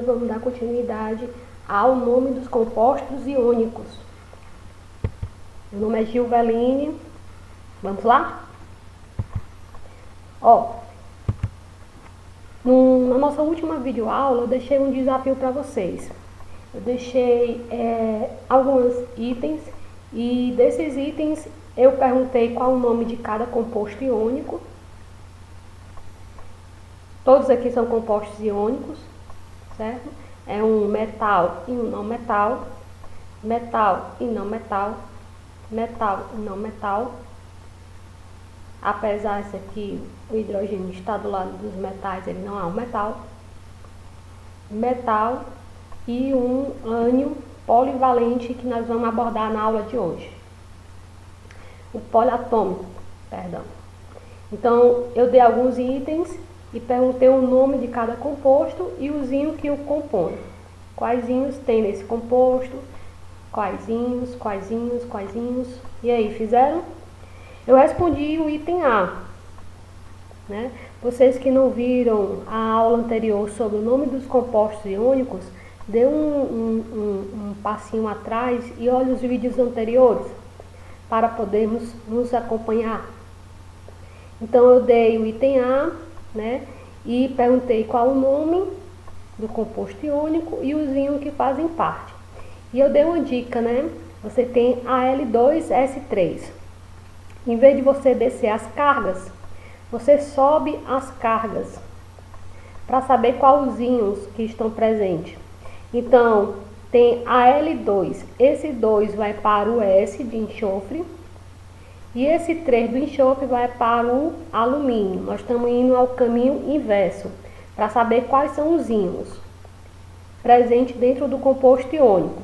nós vamos dar continuidade ao nome dos compostos iônicos. Meu nome é Gilveline. Vamos lá? Na nossa última videoaula eu deixei um desafio para vocês. Eu deixei alguns itens e desses itens eu perguntei qual o nome de cada composto iônico. Todos aqui são compostos iônicos, certo? É um metal e um não metal, metal e não metal, metal e não metal. Apesar desse aqui, o hidrogênio está do lado dos metais, ele não é um metal. Metal e um ânion polivalente que nós vamos abordar na aula de hoje. O poliatômico, perdão. Então, eu dei alguns itens e perguntei o nome de cada composto e os íons que o compõem. Quais íons tem nesse composto? Quais íons, quais íons, quais íons? E aí, fizeram? Eu respondi o item A, né? Vocês que não viram a aula anterior sobre o nome dos compostos iônicos, dê um passinho atrás e olhe os vídeos anteriores para podermos nos acompanhar. Então eu dei o item A, né? E perguntei qual o nome do composto iônico e os íons que fazem parte. E eu dei uma dica, né? Você tem Al2S3. Em vez de você descer as cargas, você sobe as cargas para saber quais os íons que estão presentes. Então, tem Al2. Esse 2 vai para o S de enxofre. E esse 3 do enxofre vai para o alumínio. Nós estamos indo ao caminho inverso para saber quais são os íons presentes dentro do composto iônico.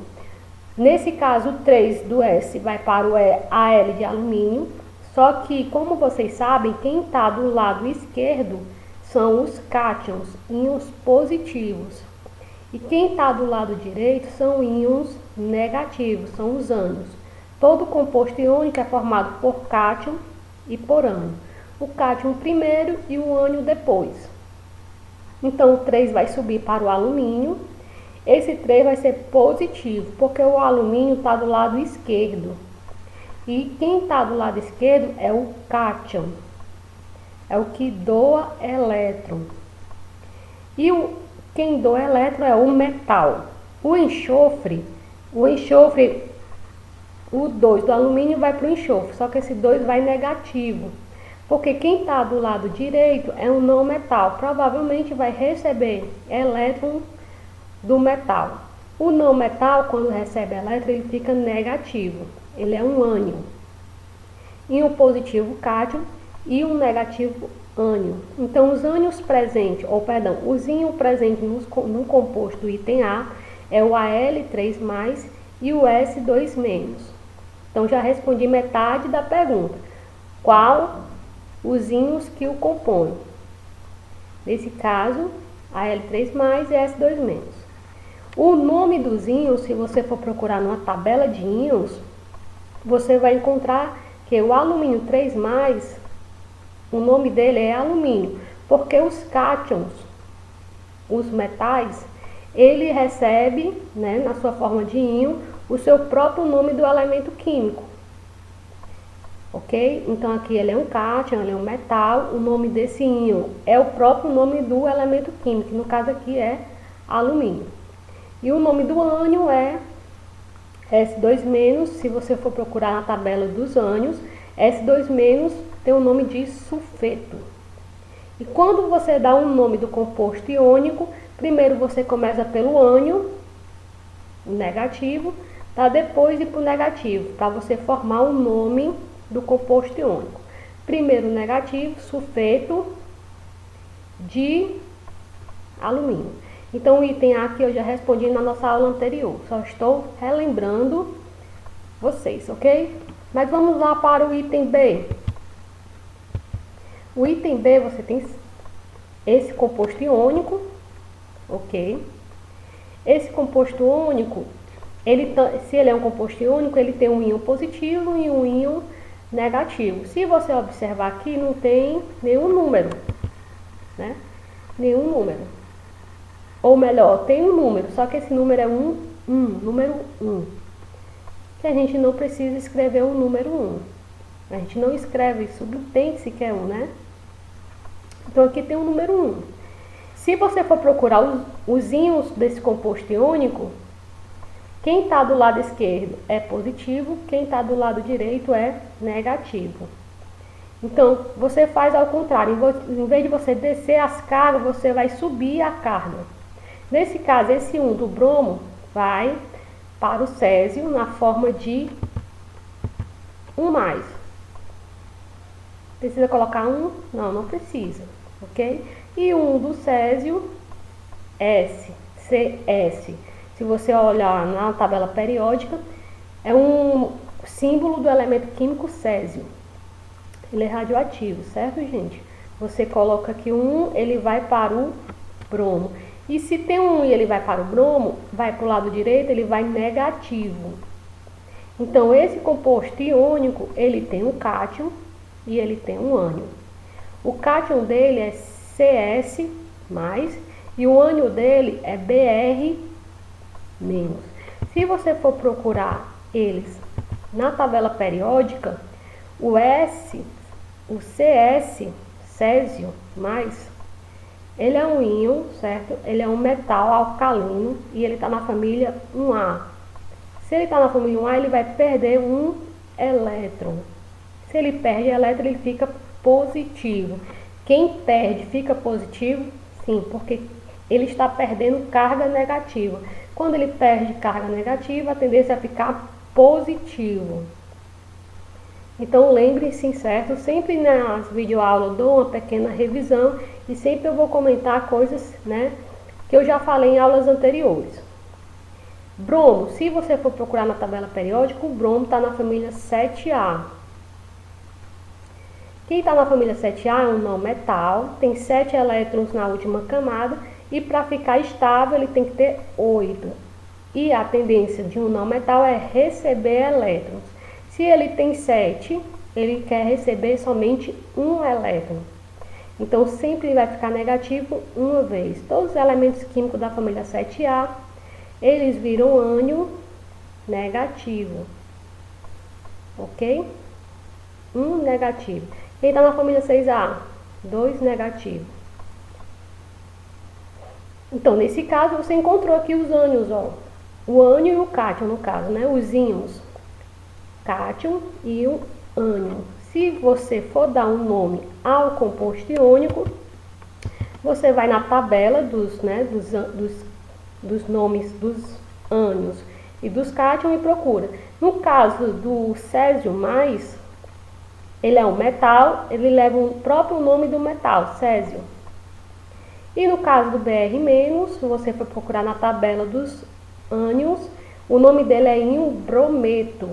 Nesse caso, o 3 do S vai para o Al de alumínio. Só que, como vocês sabem, quem está do lado esquerdo são os cátions, íons positivos. E quem está do lado direito são íons negativos, são os ânions. Todo composto iônico é formado por cátion e por ânion. O cátion primeiro e o ânion depois. Então, o 3 vai subir para o alumínio. Esse 3 vai ser positivo, porque o alumínio está do lado esquerdo. E quem está do lado esquerdo é o cátion. É o que doa elétron. E quem doa elétron é o metal. O enxofre, o 2 do alumínio vai para o enxofre, só que esse 2 vai negativo. Porque quem está do lado direito é um não metal, provavelmente vai receber elétron do metal. O não metal, quando recebe elétron, ele fica negativo. Ele é um ânion. Íon positivo cátion e um negativo ânion. Então, os ânions presentes, os íons presentes no composto item A é o Al3+, e o S2-. Então, já respondi metade da pergunta. Qual os íons que o compõem? Nesse caso, Al3+ e S2-. O nome dos íons, se você for procurar numa tabela de íons, você vai encontrar que o alumínio 3+, o nome dele é alumínio, porque os cátions, os metais, ele recebe, né, na sua forma de íon, o seu próprio nome do elemento químico. Ok? Então aqui ele é um cátion, ele é um metal, o nome desse íon é o próprio nome do elemento químico, que no caso aqui é alumínio. E o nome do ânion é S2-, se você for procurar na tabela dos ânions, S2- tem o nome de sulfeto. E quando você dá um nome do composto iônico, primeiro você começa pelo ânion, o negativo, para depois ir para o negativo, para você formar o nome do composto iônico. Primeiro negativo, sulfeto de alumínio. Então, o item A aqui eu já respondi na nossa aula anterior, só estou relembrando vocês, ok? Mas vamos lá para o item B. O item B, você tem esse composto iônico, ok? Esse composto iônico, se ele é um composto iônico, ele tem um íon positivo e um íon negativo. Se você observar aqui, não tem nenhum número, né? Nenhum número. ou melhor, tem um número, só que esse número é número 1. Que a gente não precisa escrever o número 1. A gente não escreve, subentende-se que é 1, né? Então aqui tem o número 1. Se você for procurar os íons desse composto iônico, quem está do lado esquerdo é positivo, quem está do lado direito é negativo. Então, você faz ao contrário. Em vez de você descer as cargas, você vai subir a carga. Nesse caso, esse 1 do bromo vai para o césio na forma de 1+. Precisa colocar 1? Não, não precisa, ok? E 1 do césio, CS. Se você olhar na tabela periódica, é um símbolo do elemento químico césio. Ele é radioativo, certo, gente? Você coloca aqui 1, ele vai para o bromo. E se tem 1 e ele vai para o bromo, vai para o lado direito, ele vai negativo. Então, esse composto iônico, ele tem um cátion e ele tem um ânion. O cátion dele é CS+, e o ânion dele é Br-. Se você for procurar eles na tabela periódica, o CS, césio+, ele é um íon, certo? Ele é um metal alcalino e ele está na família 1A. Se ele está na família 1A, ele vai perder um elétron. Se ele perde elétron, ele fica positivo. Quem perde fica positivo? Sim, porque ele está perdendo carga negativa. Quando ele perde carga negativa, a tendência é ficar positivo. Então lembre-se, certo? Sempre nas videoaulas eu dou uma pequena revisão e sempre eu vou comentar coisas, né, que eu já falei em aulas anteriores. Bromo, se você for procurar na tabela periódica, o bromo está na família 7A. Quem está na família 7A é um não metal, tem 7 elétrons na última camada e para ficar estável ele tem que ter 8. E a tendência de um não metal é receber elétrons. Se ele tem 7, ele quer receber somente um elétron. Então, sempre vai ficar negativo uma vez. Todos os elementos químicos da família 7A, eles viram ânion negativo. Ok? 1 negativo. Quem está na família 6A? 2 negativo. Então, nesse caso, você encontrou aqui os ânions, ó. O ânion e o cátion, no caso, né? Os íons. Cátion e o ânion. Se você for dar um nome ao composto iônico, você vai na tabela dos nomes dos ânions e dos cátion e procura. No caso do césio+, ele é um metal, ele leva o próprio nome do metal, césio. E no caso do Br-, se você for procurar na tabela dos ânions, o nome dele é íon brometo.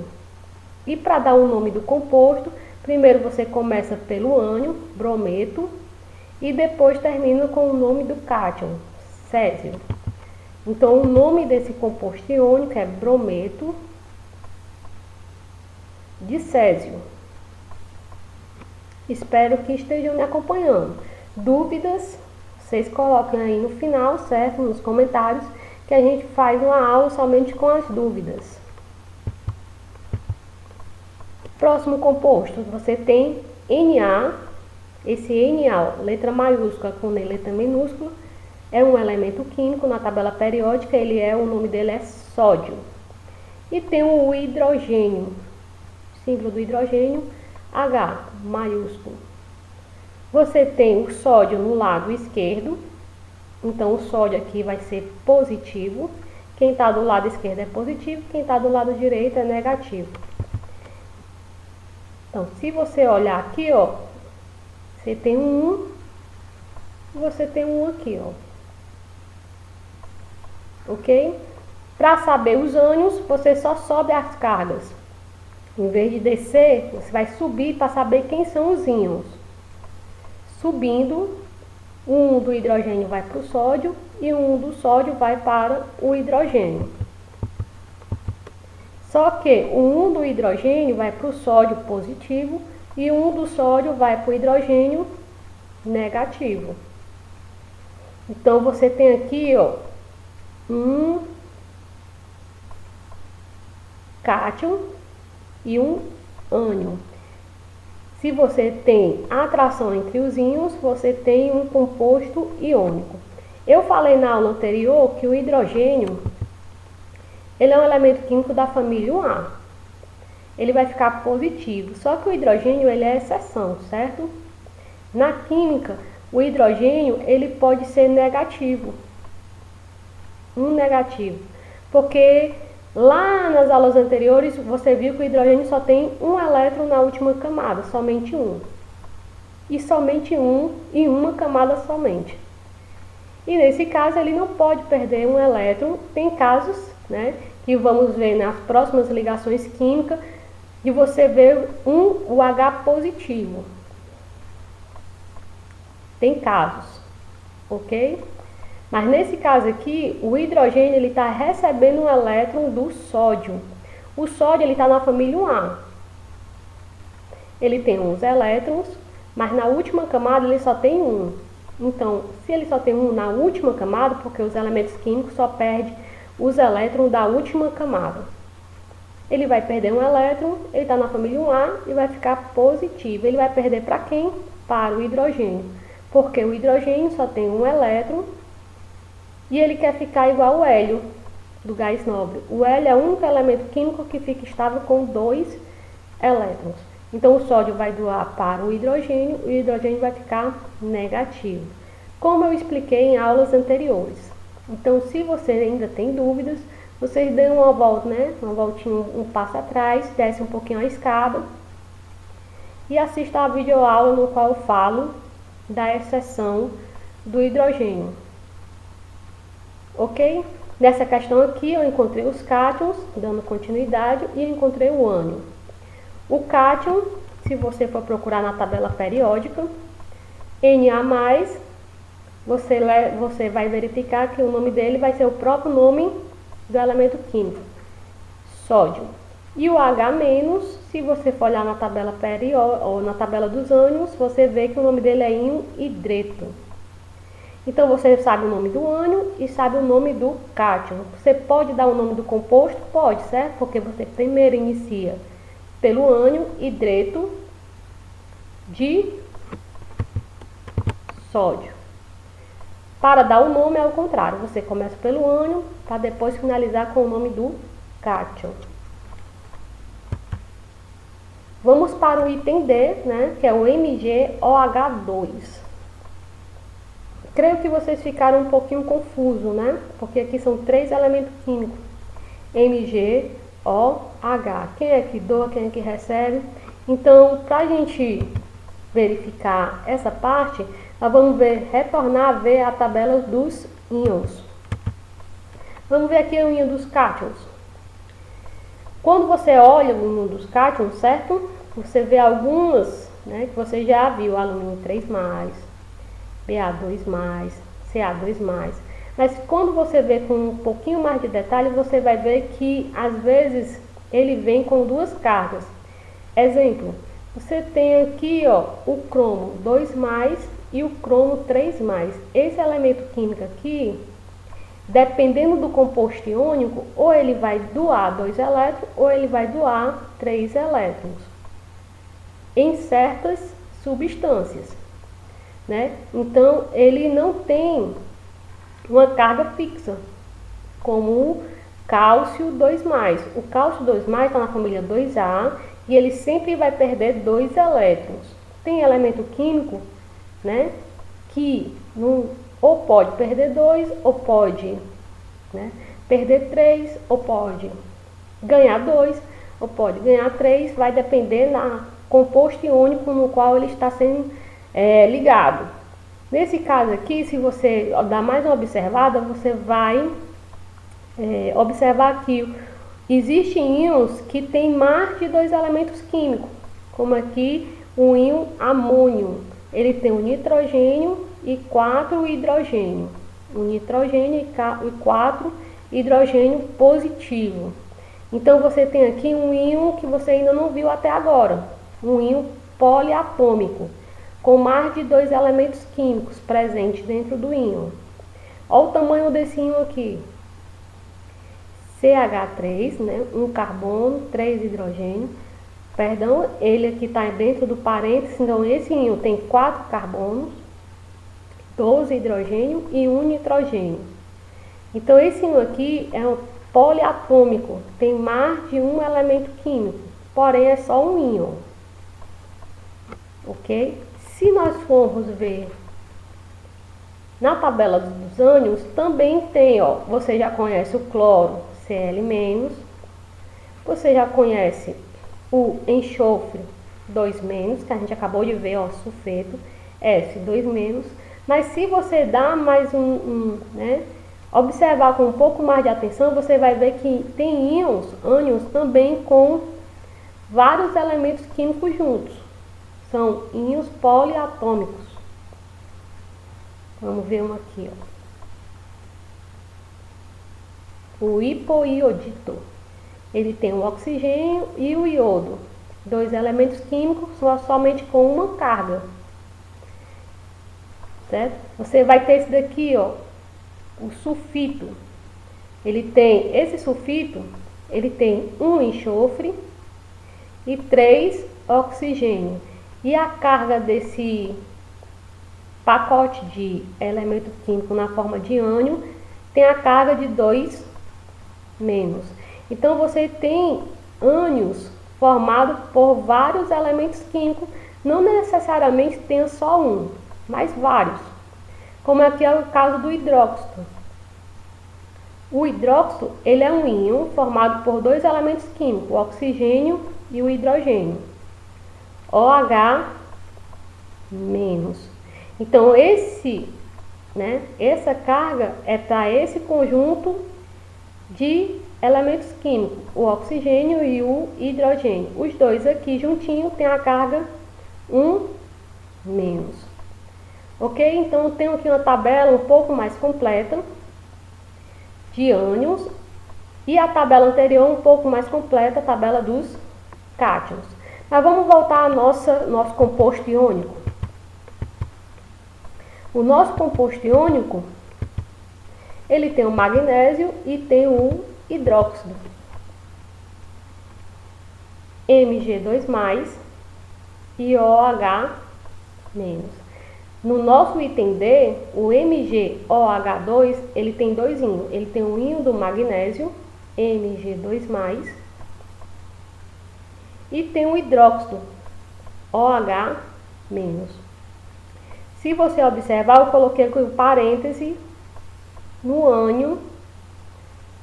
E para dar o nome do composto, primeiro você começa pelo ânion, brometo, e depois termina com o nome do cátion, césio. Então, o nome desse composto iônico é brometo de césio. Espero que estejam me acompanhando. Dúvidas, vocês coloquem aí no final, certo? Nos comentários, que a gente faz uma aula somente com as dúvidas. Próximo composto, você tem Na. Esse Na, letra maiúscula com letra minúscula, é um elemento químico na tabela periódica, o nome dele é sódio. E tem o hidrogênio, símbolo do hidrogênio, H, maiúsculo. Você tem o sódio no lado esquerdo, então o sódio aqui vai ser positivo. Quem está do lado esquerdo é positivo, quem está do lado direito é negativo. Então, se você olhar aqui, ó, você tem um e você tem um aqui, ó. Ok? Para saber os ânions, você só sobe as cargas. Em vez de descer, você vai subir para saber quem são os íons. Subindo, um do hidrogênio vai para o sódio e um do sódio vai para o hidrogênio. Só que o 1 do hidrogênio vai para o sódio positivo e o 1 do sódio vai para o hidrogênio negativo. Então você tem aqui, ó, um cátion e um ânion. Se você tem atração entre os íons, você tem um composto iônico. Eu falei na aula anterior que o hidrogênio, ele é um elemento químico da família A. Ele vai ficar positivo, só que o hidrogênio ele é exceção, certo? Na química, o hidrogênio ele pode ser negativo. Um negativo. Porque lá nas aulas anteriores você viu que o hidrogênio só tem um elétron na última camada, somente um. E somente um em uma camada somente. E nesse caso ele não pode perder um elétron. Tem casos, né, que vamos ver nas próximas ligações químicas, de você ver o H positivo. Tem casos, ok? Mas nesse caso aqui, o hidrogênio ele está recebendo um elétron do sódio. O sódio ele está na família A. Ele tem uns elétrons, mas na última camada ele só tem um. Então, se ele só tem um na última camada, porque os elementos químicos só perdem os elétrons da última camada. Ele vai perder um elétron, ele está na família A e vai ficar positivo. Ele vai perder para quem? Para o hidrogênio. Porque o hidrogênio só tem um elétron e ele quer ficar igual ao hélio do gás nobre. O hélio é o único elemento químico que fica estável com 2 elétrons. Então o sódio vai doar para o hidrogênio e o hidrogênio vai ficar negativo. Como eu expliquei em aulas anteriores. Então se você ainda tem dúvidas, vocês dêem uma volta, né? Uma voltinha, um passo atrás, desce um pouquinho a escada e assista a videoaula no qual eu falo da exceção do hidrogênio. Ok? Nessa questão aqui eu encontrei os cátions, dando continuidade, e encontrei o ânion. O cátion, se você for procurar na tabela periódica, Na+, você vai verificar que o nome dele vai ser o próprio nome do elemento químico, sódio. E o H-, se você for olhar na tabela periódica ou na tabela dos ânions, você vê que o nome dele é íon hidreto. Então você sabe o nome do ânion e sabe o nome do cátion. Você pode dar o nome do composto? Pode, certo? Porque você primeiro inicia pelo ânion hidreto de sódio. Para dar o nome é o contrário, você começa pelo ânion para depois finalizar com o nome do cátion. Vamos para o item D, né, que é o MgOH2. Creio que vocês ficaram um pouquinho confusos, né? Porque aqui são 3 elementos químicos. MgOH. Quem é que doa, quem é que recebe? Então, para a gente verificar essa parte, nós vamos retornar a ver a tabela dos íons. Vamos ver aqui o íon dos cátions. Quando você olha o íon dos cátions, certo? Você vê algumas, né, que você já viu, alumínio 3+, Ba2+, Ca2+. Mas quando você vê com um pouquinho mais de detalhe, você vai ver que às vezes ele vem com 2 cargas. Exemplo, você tem aqui, ó, o cromo 2+ e o cromo 3+. Esse elemento químico aqui, dependendo do composto iônico, ou ele vai doar 2 elétrons ou ele vai doar 3 elétrons em certas substâncias, né? Então ele não tem uma carga fixa como o cálcio 2+. O cálcio 2+ está na família 2A e ele sempre vai perder 2 elétrons. Tem elemento químico, né, que não, ou pode perder 2, ou pode, né, perder 3, ou pode ganhar 2, ou pode ganhar 3, vai depender do composto iônico no qual ele está sendo ligado. Nesse caso aqui, se você dar mais uma observada, você vai observar que existem íons que têm mais de 2 elementos químicos, como aqui o íon amônio. Ele tem um nitrogênio e 4 hidrogênio. Um nitrogênio e 4 hidrogênio positivo. Então você tem aqui um íon que você ainda não viu até agora. Um íon poliatômico, com mais de 2 elementos químicos presentes dentro do íon. Olha o tamanho desse íon aqui. CH3, né? 1 carbono, 3 hidrogênio. Perdão, ele aqui está dentro do parênteses, então esse íon tem 4 carbonos, 12 hidrogênio e 1 nitrogênio. Então esse íon aqui é um poliatômico, tem mais de um elemento químico, porém é só um íon. Ok? Se nós formos ver na tabela dos ânions, também tem, ó, você já conhece o cloro, Cl-, você já conhece o enxofre 2-, que a gente acabou de ver, ó, sulfeto, S2-, mas se você dá mais né, observar com um pouco mais de atenção, você vai ver que tem ânions também com vários elementos químicos juntos. São íons poliatômicos. Vamos ver um aqui, ó. O hipoiodito. Ele tem o oxigênio e o iodo. 2 elementos químicos somente com uma carga. Certo? Você vai ter esse daqui, ó, o sulfito. Esse sulfito, ele tem 1 enxofre e 3 oxigênio. E a carga desse pacote de elemento químico na forma de ânion tem a carga de 2-. Então você tem ânions formados por vários elementos químicos, não necessariamente tenha só um, mas vários. Como aqui é o caso do hidróxido. O hidróxido, ele é um íon formado por 2 elementos químicos, o oxigênio e o hidrogênio. OH-. Então essa carga é para esse conjunto de elementos químicos, o oxigênio e o hidrogênio. Os dois aqui juntinhos tem a carga 1-. Ok? Então eu tenho aqui uma tabela um pouco mais completa de ânions e a tabela anterior um pouco mais completa, a tabela dos cátions. Mas vamos voltar ao nosso composto iônico. O nosso composto iônico, ele tem o magnésio e tem o hidróxido. Mg2+ e OH-. No nosso item D, o MgOH2, ele tem 2 íons. Ele tem o íon do magnésio, Mg2+, e tem o hidróxido, OH-. Se você observar, eu coloquei aqui o parêntese no ânion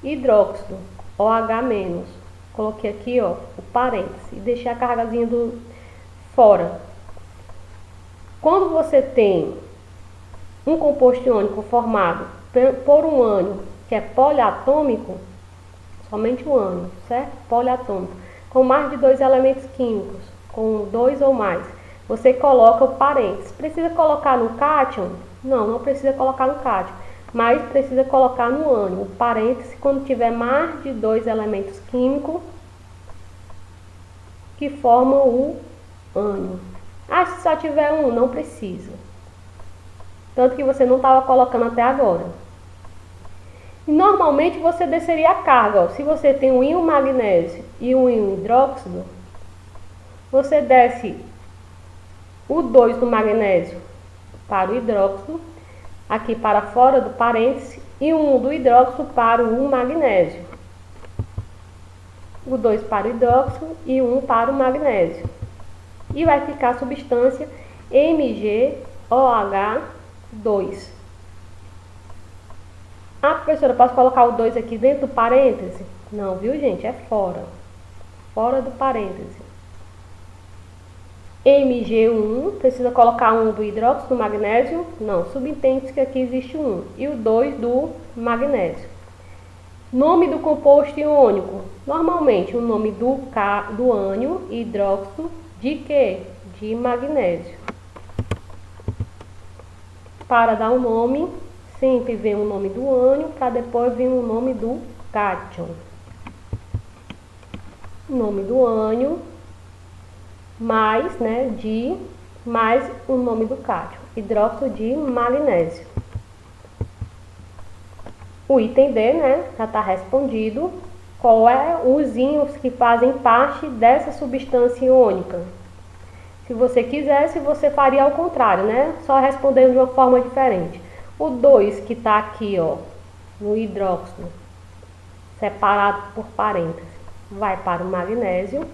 hidróxido, OH-. Coloquei aqui, ó, o parêntese e deixei a cargazinha fora. Quando você tem um composto iônico formado por um ânion que é poliatômico, somente um ânion, certo? Poliatômico, com mais de 2 elementos químicos, com 2 ou mais, você coloca o parênteses. Precisa colocar no cátion? Não precisa colocar no cátion, mas precisa colocar no ânion, o parênteses, quando tiver mais de 2 elementos químicos que formam o ânion. Se só tiver um, não precisa. Tanto que você não estava colocando até agora. E normalmente você desceria a carga. Ó. Se você tem um íon magnésio e um íon hidróxido, você desce o 2 do magnésio para o hidróxido, aqui para fora do parêntese, e o 1 do hidróxido para o magnésio. O 2 para o hidróxido e o 1 para o magnésio. E vai ficar a substância MgOH2. Professora, posso colocar o 2 aqui dentro do parêntese? Não, viu, gente? É fora. Fora do parêntese. Mg1, precisa colocar 1 do hidróxido do magnésio? Não, subentende que aqui existe 1. E o 2 do magnésio. Nome do composto iônico. Normalmente, o nome do ânion, hidróxido, de quê? De magnésio. Para dar um nome, sempre vem o nome do ânion, para depois vir o nome do cátion. Nome do ânion, mais o nome do cátion. Hidróxido de magnésio. O item D, né, já está respondido. Qual é os íons que fazem parte dessa substância iônica? Se você quisesse, você faria ao contrário, né? Só respondendo de uma forma diferente. O 2 que está aqui, ó, no hidróxido, separado por parênteses, vai para o magnésio.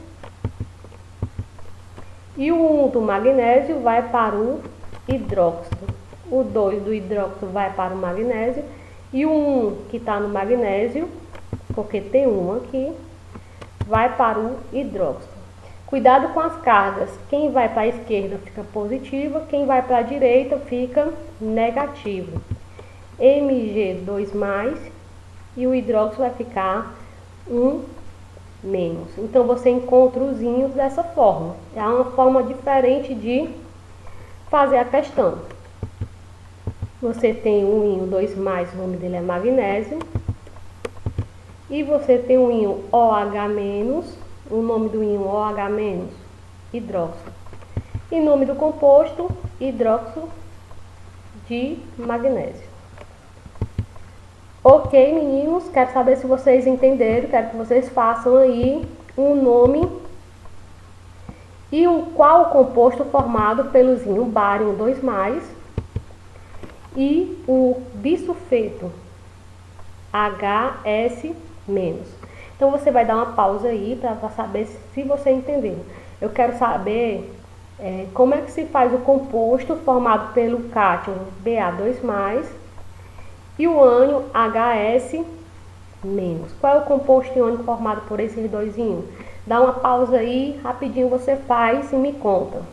E o 1 do magnésio vai para o hidróxido. O 2 do hidróxido vai para o magnésio. E o 1 que está no magnésio, porque tem um aqui, vai para o hidróxido. Cuidado com as cargas. Quem vai para a esquerda fica positiva, quem vai para a direita fica negativo. Mg2+, e o hidróxido vai ficar 1-. Então você encontra os íons dessa forma. É uma forma diferente de fazer a questão. Você tem um íon 2+, o nome dele é magnésio. E você tem um íon OH-, o nome do íon OH-, hidróxido. E nome do composto, hidróxido de magnésio. Ok, meninos, quero saber se vocês entenderam, quero que vocês façam aí um nome e qual o composto formado pelos íons bário 2+, e o bisulfeto HS-. Então você vai dar uma pausa aí para saber se você entendeu. Eu quero saber como é que se faz o composto formado pelo cátion Ba2+, e o ânion HS-. Qual é o composto iônico formado por esses dois íons? Dá uma pausa aí, rapidinho você faz e me conta.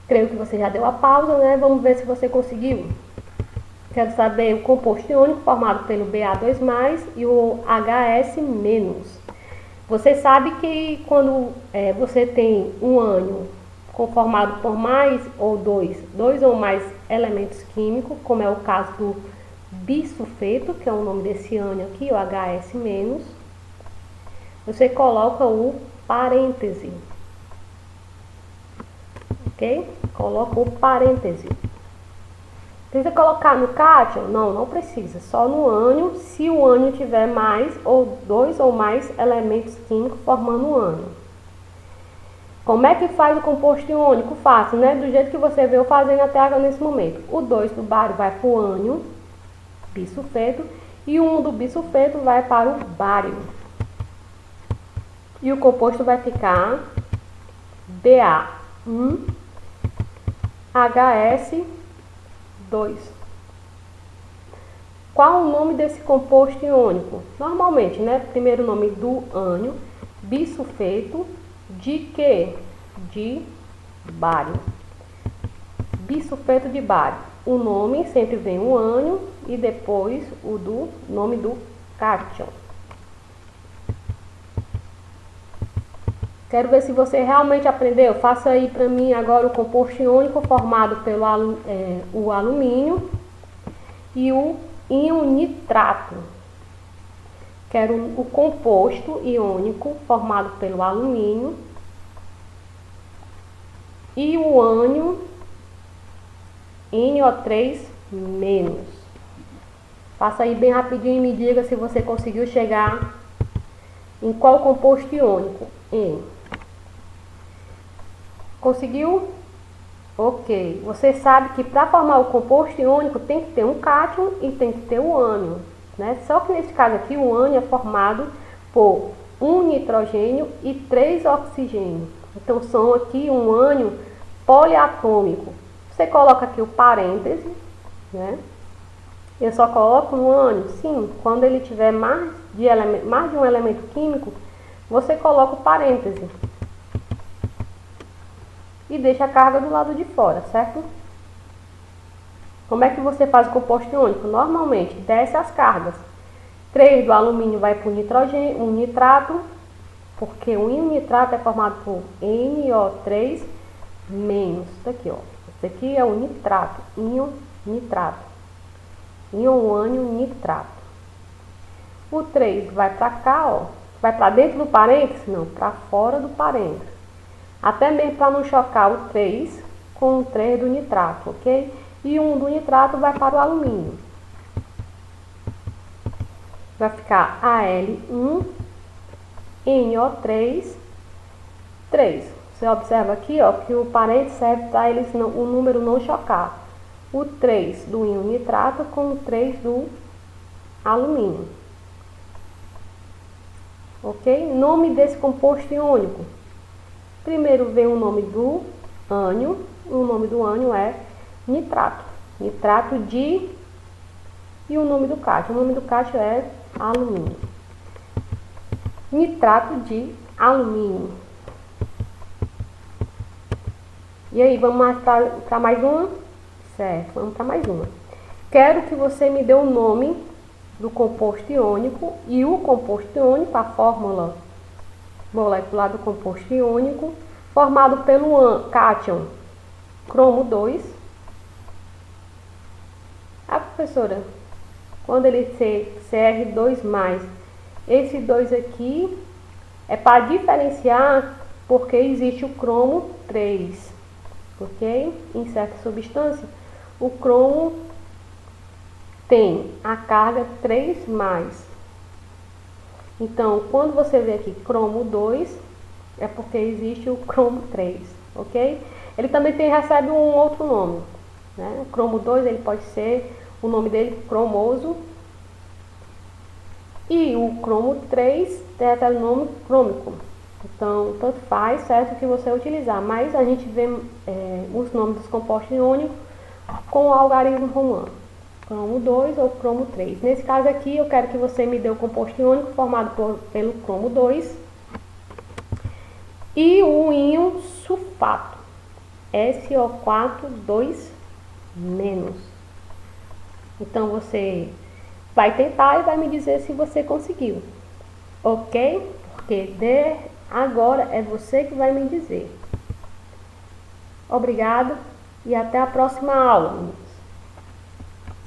Creio que você já deu a pausa, né? Vamos ver se você conseguiu. Quero saber o composto iônico formado pelo Ba2+, e o HS-. Você sabe que quando você tem um ânion conformado por mais ou dois ou mais elementos químicos, como é o caso do bisulfeto, que é o nome desse ânion aqui, o HS-, você coloca o parêntese, ok? Coloca o parêntese. Precisa colocar no cátion? Não, não precisa, só no ânion, se o ânion tiver mais ou dois ou mais elementos químicos formando um ânion. Como é que faz o composto iônico? Fácil, né? Do jeito que você viu fazendo até agora nesse momento. O 2 do bário vai para o ânion, bisulfeto, e o 1 do bisulfeto vai para o bário. E o composto vai ficar Ba1HS2. Qual o nome desse composto iônico? Normalmente, né? Primeiro nome do ânion, bisulfeto, de quê? De bário. Bisulfeto de bário. O nome sempre vem o ânion e depois o do nome do cátion. Quero ver se você realmente aprendeu. Faça aí para mim agora o composto iônico formado pelo o alumínio e o íon nitrato. Quero o composto iônico formado pelo alumínio e o ânion NO3-. Faça aí bem rapidinho e me diga se você conseguiu chegar em qual composto iônico. Conseguiu? Ok. Você sabe que para formar o composto iônico tem que ter um cátion e tem que ter o ânion, né? Só que nesse caso aqui o ânion é formado por um nitrogênio e 3 oxigênios. Então são aqui um ânion poliatômico. Você coloca aqui o parêntese, né? Eu só coloco no ânion? Sim, quando ele tiver mais de um elemento químico, você coloca o parêntese e deixa a carga do lado de fora, certo? Como é que você faz o composto iônico? Normalmente, desce as cargas. 3 do alumínio vai para o nitrogênio, o nitrato, porque o íon nitrato é formado por NO3-. Isso aqui, ó. Esse aqui é o nitrato, íon nitrato. Íon ânion nitrato. O 3 vai para cá, ó. Vai para dentro do parênteses? Não, para fora do parênteses. Até mesmo para não chocar o 3 com o 3 do nitrato, ok? E o 1 do nitrato vai para o alumínio. vai ficar Al1, NO3, 3. Você observa aqui, ó, que o parênteses serve para eles o número não chocar. O 3 do íon nitrato com o 3 do alumínio. Ok? Nome desse composto iônico. Primeiro vem o nome do ânion. O nome do ânion é nitrato. Nitrato de... E o nome do cátion. O nome do cátion é alumínio. Nitrato de alumínio. E aí, vamos para mais uma? Certo, vamos para mais uma. Quero que você me dê o nome do composto iônico e o composto iônico, a fórmula molecular do composto iônico, formado pelo cátion cromo 2. Ah, professora, quando ele ser Cr2+, esse 2 aqui é para diferenciar porque existe o cromo 3. Ok? Em certa substância, o cromo tem a carga 3+. Então, quando você vê aqui cromo 2, é porque existe o cromo 3, ok? Ele também recebe um outro nome, né? O cromo 2, ele pode ser, o nome dele, cromoso. E o cromo 3 tem até o nome crômico. Então, tanto faz, certo, que você utilizar, mas a gente vê os nomes dos compostos iônicos com o algarismo romano, cromo 2 ou cromo 3. Nesse caso aqui, eu quero que você me dê o composto iônico formado pelo cromo 2 e o íon sulfato, SO4 2-. Então, você vai tentar e vai me dizer se você conseguiu, ok? Porque agora é você que vai me dizer. Obrigado e até a próxima aula.